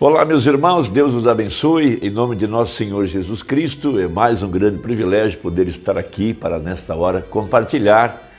Olá, meus irmãos, Deus os abençoe, em nome de nosso Senhor Jesus Cristo. É mais um grande privilégio poder estar aqui para, nesta hora, compartilhar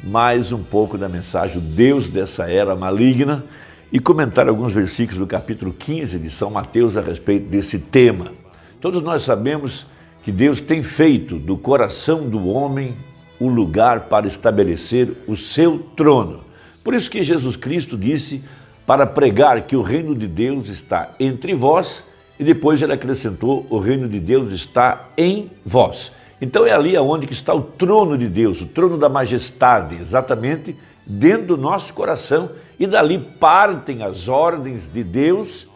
mais um pouco da mensagem do Deus dessa era maligna e comentar alguns versículos do capítulo 15 de São Mateus a respeito desse tema. Todos nós sabemos que Deus tem feito do coração do homem o lugar para estabelecer o seu trono. Por isso que Jesus Cristo disse para pregar que o reino de Deus está entre vós, e depois ele acrescentou, o reino de Deus está em vós. Então é ali onde que está o trono de Deus, o trono da majestade, exatamente dentro do nosso coração, e dali partem as ordens de Deus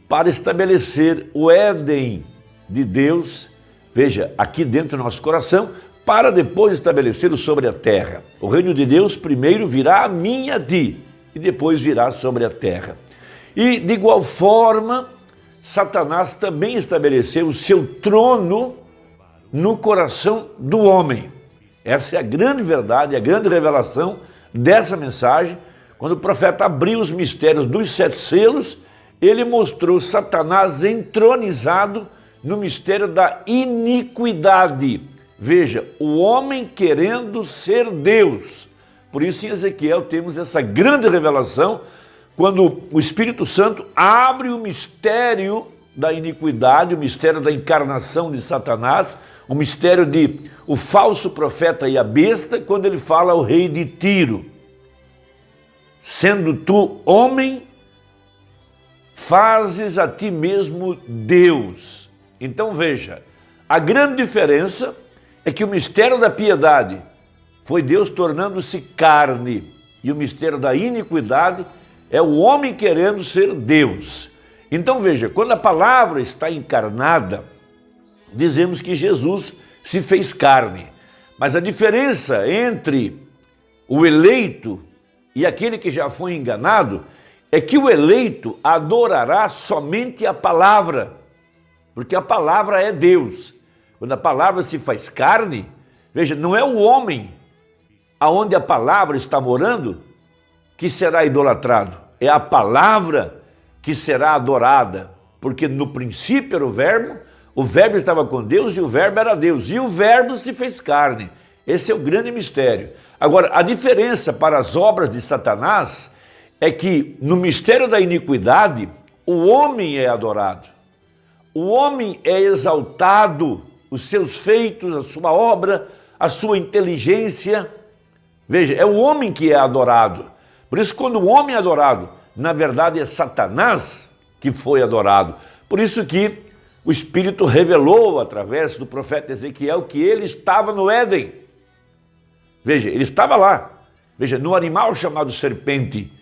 para estabelecer o Éden de Deus, veja, aqui dentro do nosso coração, para depois estabelecer-o sobre a terra. O reino de Deus primeiro virá a mim e a ti, e depois virá sobre a terra. E de igual forma, Satanás também estabeleceu o seu trono no coração do homem. Essa é a grande verdade, a grande revelação dessa mensagem. Quando o profeta abriu os mistérios dos 7 selos, ele mostrou Satanás entronizado no mistério da iniquidade. Veja, o homem querendo ser Deus. Por isso, em Ezequiel, temos essa grande revelação, quando o Espírito Santo abre o mistério da iniquidade, o mistério da encarnação de Satanás, o mistério de o falso profeta e a besta, quando ele fala ao rei de Tiro: sendo tu homem, fazes a ti mesmo Deus. Então veja, a grande diferença é que o mistério da piedade foi Deus tornando-se carne, e o mistério da iniquidade é o homem querendo ser Deus. Então veja, quando a palavra está encarnada, dizemos que Jesus se fez carne. Mas a diferença entre o eleito e aquele que já foi enganado é que o eleito adorará somente a palavra, porque a palavra é Deus. Quando a palavra se faz carne, veja, não é o homem aonde a palavra está morando que será idolatrado, é a palavra que será adorada, porque no princípio era o verbo estava com Deus e o verbo era Deus, e o verbo se fez carne. Esse é o grande mistério. Agora, a diferença para as obras de Satanás é que no mistério da iniquidade, o homem é adorado, o homem é exaltado, os seus feitos, a sua obra, a sua inteligência. Veja, é o homem que é adorado. Por isso, quando o homem é adorado, na verdade é Satanás que foi adorado. Por isso que o Espírito revelou, através do profeta Ezequiel, que ele estava no Éden. Veja, ele estava lá. Veja, no animal chamado serpente.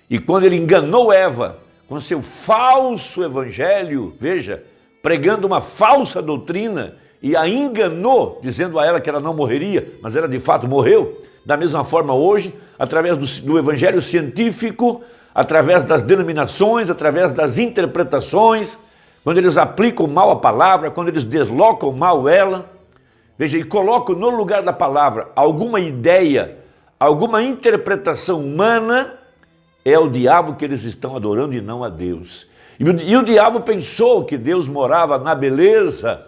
E quando ele enganou Eva com seu falso evangelho, veja, pregando uma falsa doutrina, e a enganou, dizendo a ela que ela não morreria, mas ela de fato morreu. Da mesma forma hoje, através do evangelho científico, através das denominações, através das interpretações, quando eles aplicam mal a palavra, quando eles deslocam mal ela, veja, e colocam no lugar da palavra alguma ideia, alguma interpretação humana, é o diabo que eles estão adorando e não a Deus. E o diabo pensou que Deus morava na beleza,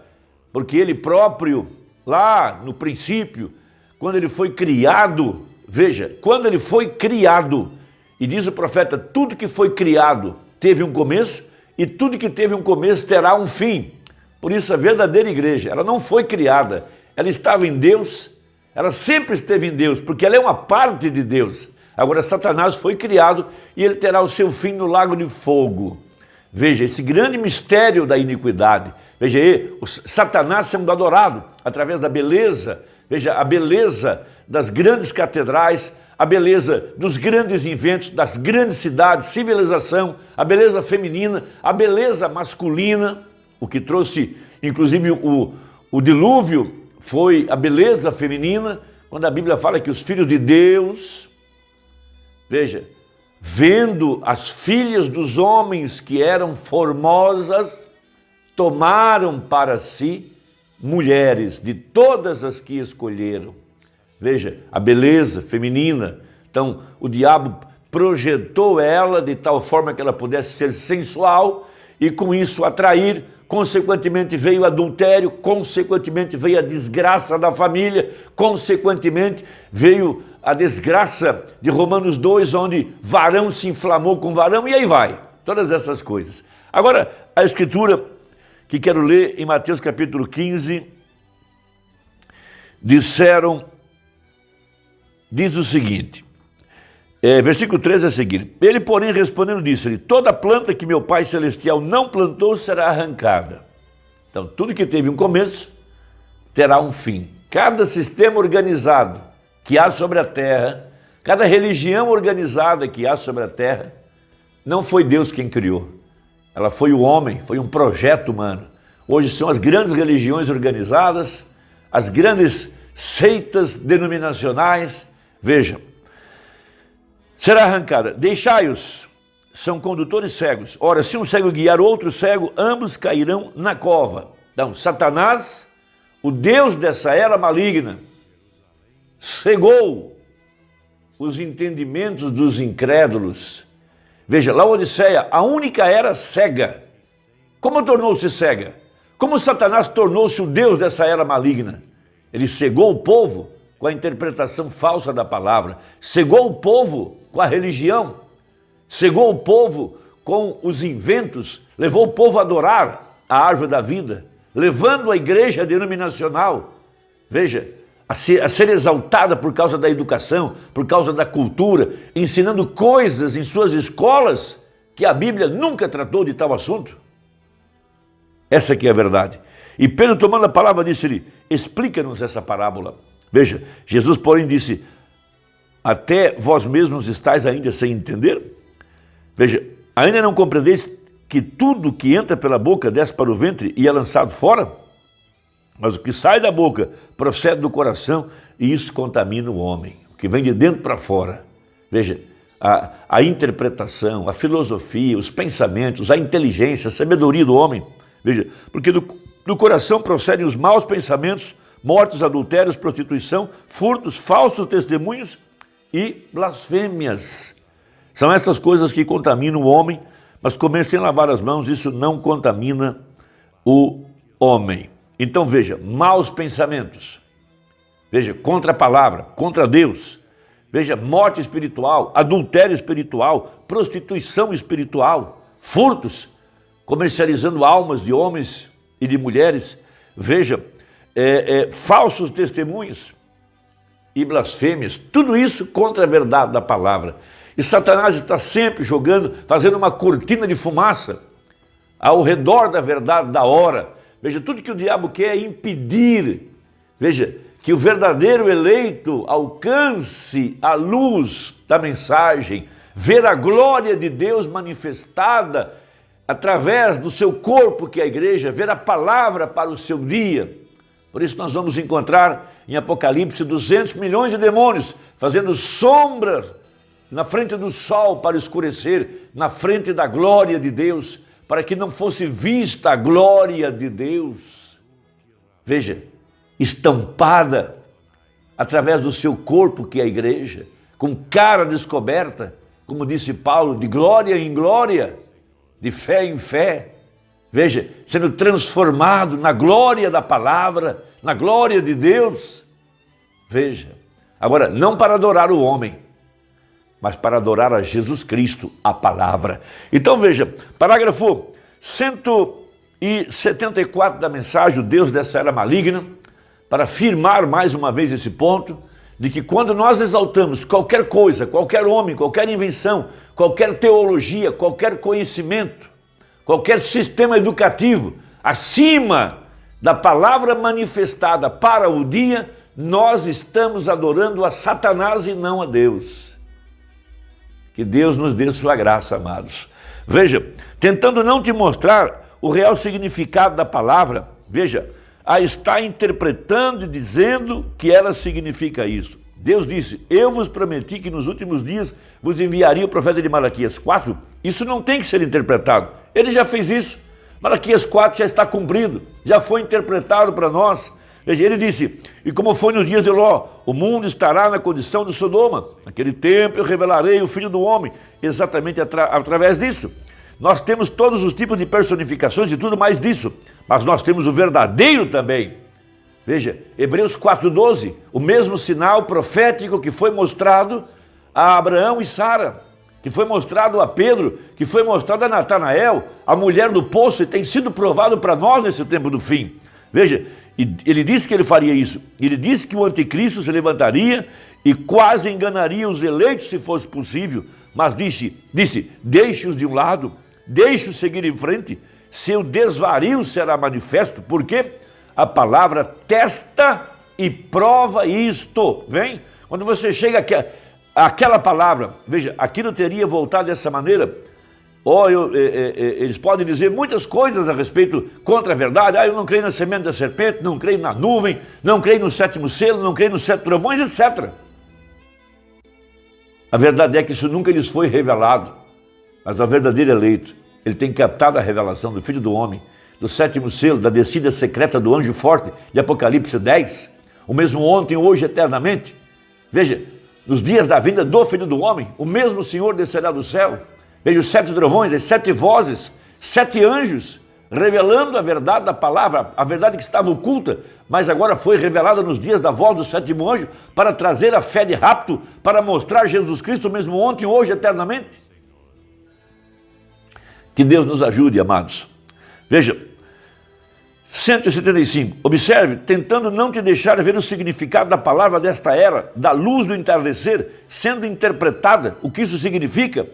porque ele próprio, lá no princípio, quando ele foi criado, veja, quando ele foi criado, e diz o profeta, tudo que foi criado teve um começo, e tudo que teve um começo terá um fim. Por isso a verdadeira igreja, ela não foi criada, ela estava em Deus, ela sempre esteve em Deus, porque ela é uma parte de Deus. Agora Satanás foi criado e ele terá o seu fim no lago de fogo. Veja, esse grande mistério da iniquidade. Veja aí, o Satanás sendo adorado através da beleza. Veja, a beleza das grandes catedrais, a beleza dos grandes inventos, das grandes cidades, civilização, a beleza feminina, a beleza masculina. O que trouxe, inclusive, o dilúvio foi a beleza feminina, quando a Bíblia fala que os filhos de Deus, veja, vendo as filhas dos homens que eram formosas, tomaram para si mulheres de todas as que escolheram. Veja, a beleza feminina. Então, o diabo projetou ela de tal forma que ela pudesse ser sensual e com isso atrair, consequentemente veio o adultério, consequentemente veio a desgraça da família, consequentemente veio a desgraça de Romanos 2, onde varão se inflamou com varão, e aí vai, todas essas coisas. Agora, a escritura que quero ler em Mateus capítulo 15, diz o seguinte, versículo 13 é o seguinte: ele, porém, respondendo, disse-lhe: toda planta que meu Pai Celestial não plantou será arrancada. Então, tudo que teve um começo terá um fim. Cada sistema organizado que há sobre a terra, cada religião organizada que há sobre a terra, não foi Deus quem criou. Ela foi o homem, foi um projeto humano. Hoje são as grandes religiões organizadas, as grandes seitas denominacionais. Veja, será arrancada. Deixai-os, são condutores cegos. Ora, se um cego guiar outro cego, ambos cairão na cova. Então, Satanás, o Deus dessa era maligna, cegou os entendimentos dos incrédulos. Veja, Laodiceia, a única era cega. Como tornou-se cega? Como Satanás tornou-se o Deus dessa era maligna? Ele cegou o povo com a interpretação falsa da palavra, cegou o povo com a religião, cegou o povo com os inventos, levou o povo a adorar a árvore da vida, levando a igreja denominacional, veja, a ser exaltada por causa da educação, por causa da cultura, ensinando coisas em suas escolas que a Bíblia nunca tratou de tal assunto. Essa aqui é a verdade. E Pedro, tomando a palavra, disse-lhe: explica-nos essa parábola. Veja, Jesus, porém, disse: até vós mesmos estáis ainda sem entender? Veja, ainda não compreendeis que tudo que entra pela boca desce para o ventre e é lançado fora? Mas o que sai da boca procede do coração, e isso contamina o homem. O que vem de dentro para fora. Veja, a interpretação, a filosofia, os pensamentos, a inteligência, a sabedoria do homem. Veja, porque do coração procedem os maus pensamentos, mortes, adultérios, prostituição, furtos, falsos testemunhos e blasfêmias. São essas coisas que contaminam o homem, mas comer sem lavar as mãos, isso não contamina o homem. Então veja, maus pensamentos, veja, contra a palavra, contra Deus, veja, morte espiritual, adultério espiritual, prostituição espiritual, furtos, comercializando almas de homens e de mulheres, veja, falsos testemunhos e blasfêmias, tudo isso contra a verdade da palavra. E Satanás está sempre jogando, fazendo uma cortina de fumaça ao redor da verdade da hora. Veja, tudo que o diabo quer é impedir, veja, que o verdadeiro eleito alcance a luz da mensagem, ver a glória de Deus manifestada através do seu corpo, que é a igreja, ver a palavra para o seu dia. Por isso nós vamos encontrar em Apocalipse 200 milhões de demônios fazendo sombra na frente do sol para escurecer, na frente da glória de Deus, para que não fosse vista a glória de Deus. Veja, estampada através do seu corpo, que é a igreja, com cara descoberta, como disse Paulo, de glória em glória, de fé em fé. Veja, sendo transformado na glória da palavra, na glória de Deus. Veja, agora, não para adorar o homem, mas para adorar a Jesus Cristo, a palavra. Então veja, parágrafo 174 da mensagem, o Deus dessa era maligna, para afirmar mais uma vez esse ponto, de que quando nós exaltamos qualquer coisa, qualquer homem, qualquer invenção, qualquer teologia, qualquer conhecimento, qualquer sistema educativo, acima da palavra manifestada para o dia, nós estamos adorando a Satanás e não a Deus. Que Deus nos dê sua graça, amados. Veja, tentando não te mostrar o real significado da palavra, veja, a está interpretando e dizendo que ela significa isso. Deus disse: eu vos prometi que nos últimos dias vos enviaria o profeta de Malaquias 4. Isso não tem que ser interpretado. Ele já fez isso. Malaquias 4 já está cumprido, já foi interpretado para nós. Veja, ele disse: e como foi nos dias de Ló, o mundo estará na condição de Sodoma. Naquele tempo eu revelarei o Filho do Homem, exatamente através disso. nós temos todos os tipos de personificações e tudo mais disso, mas nós temos o verdadeiro também. Veja, Hebreus 4:12, o mesmo sinal profético que foi mostrado a Abraão e Sara, que foi mostrado a Pedro, que foi mostrado a Natanael, a mulher do poço, e tem sido provado para nós nesse tempo do fim. Veja, ele disse que ele faria isso. Ele disse que o anticristo se levantaria e quase enganaria os eleitos se fosse possível, mas disse, deixe-os de um lado, deixe-os seguir em frente, seu desvario será manifesto, porque a palavra testa e prova isto. Vem? Quando você chega àquela palavra, veja, aquilo teria voltado dessa maneira. Eles podem dizer muitas coisas a respeito contra a verdade. Eu não creio na semente da serpente, não creio na nuvem, não creio no sétimo selo, não creio nos 7 trovões, etc. A verdade é que isso nunca lhes foi revelado, mas o verdadeiro eleito, ele tem captado a revelação do Filho do Homem, do 7º selo, da descida secreta do anjo forte de Apocalipse 10, o mesmo ontem, hoje, eternamente. Veja, nos dias da vinda do Filho do Homem, o mesmo Senhor descerá do céu. Veja os 7 trovões, as 7 vozes, 7 anjos, revelando a verdade da palavra, a verdade que estava oculta, mas agora foi revelada nos dias da voz do 7º anjo, para trazer a fé de rapto, para mostrar Jesus Cristo mesmo ontem, hoje, eternamente. Que Deus nos ajude, amados. Veja, 175, observe, tentando não te deixar ver o significado da palavra desta era, da luz do entardecer, sendo interpretada, o que isso significa?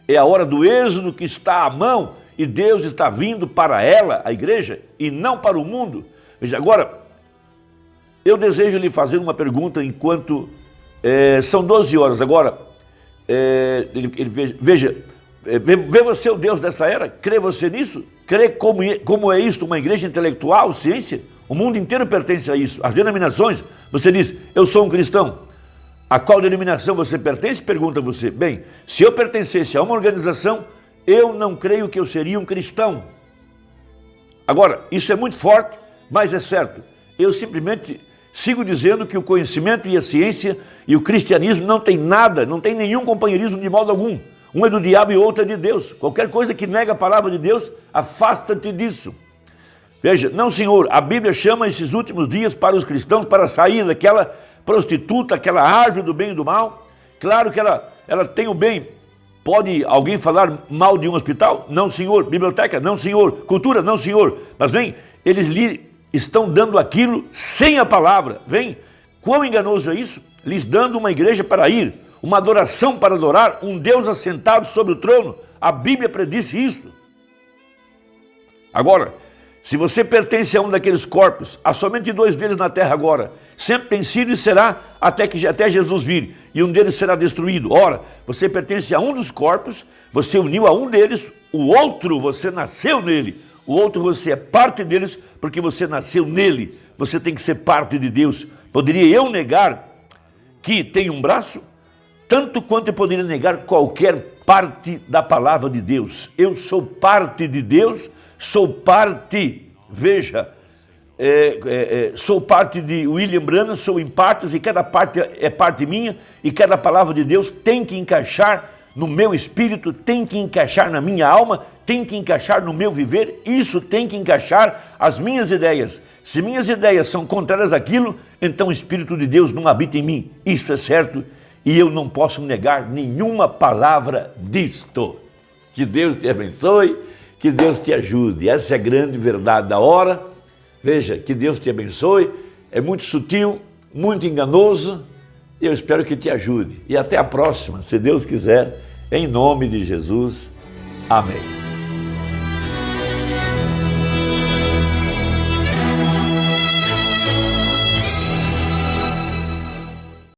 É a hora do êxodo que está à mão e Deus está vindo para ela, a igreja, e não para o mundo. Veja, agora, eu desejo lhe fazer uma pergunta enquanto são 12 horas. Agora, veja, vê você o Deus dessa era? Crê você nisso? Crê como é isto uma igreja intelectual, ciência? O mundo inteiro pertence a isso. As denominações, você diz, eu sou um cristão. A qual denominação você pertence? Pergunta você. Bem, se eu pertencesse a uma organização, eu não creio que eu seria um cristão. Agora, isso é muito forte, mas é certo. Eu simplesmente sigo dizendo que o conhecimento e a ciência e o cristianismo não tem nada, não tem nenhum companheirismo de modo algum. Um é do diabo e outro é de Deus. Qualquer coisa que nega a palavra de Deus, afasta-te disso. Veja, não senhor, a Bíblia chama esses últimos dias para os cristãos para sair daquela prostituta, aquela árvore do bem e do mal. Claro que ela tem o bem. Pode alguém falar mal de um hospital? Não, senhor. Biblioteca? Não, senhor. Cultura? Não, senhor. Mas vem, eles lhe estão dando aquilo sem a palavra. Vem, quão enganoso é isso? Lhes dando uma igreja para ir, uma adoração para adorar, um Deus assentado sobre o trono. A Bíblia predisse isso. Agora, se você pertence a um daqueles corpos, há somente 2 deles na terra agora, sempre tem sido e será até Jesus vir, e um deles será destruído. Ora, você pertence a um dos corpos, você uniu a um deles, o outro você nasceu nele, o outro você é parte deles porque você nasceu nele, você tem que ser parte de Deus. Poderia eu negar que tem um braço? Tanto quanto eu poderia negar qualquer parte da palavra de Deus. Eu sou parte de Deus, sou parte, veja, sou parte de William Branham, sou em partes e cada parte é parte minha e cada palavra de Deus tem que encaixar no meu espírito, tem que encaixar na minha alma, tem que encaixar no meu viver, isso tem que encaixar as minhas ideias. Se minhas ideias são contrárias àquilo, então o Espírito de Deus não habita em mim, isso é certo e eu não posso negar nenhuma palavra disto. Que Deus te abençoe. Que Deus te ajude, essa é a grande verdade da hora. Veja, que Deus te abençoe, é muito sutil, muito enganoso, eu espero que te ajude. E até a próxima, se Deus quiser, em nome de Jesus. Amém.